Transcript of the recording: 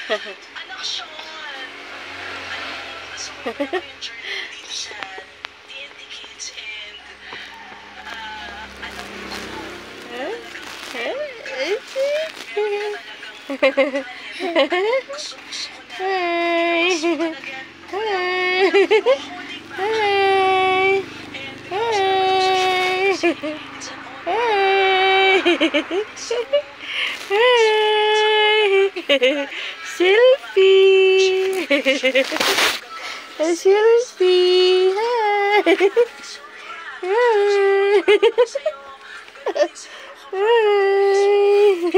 Anak Sean, so yung journey dito sa TNT Kids and alam ko gusto ko na Selfie! Selfie! Hi! Hi!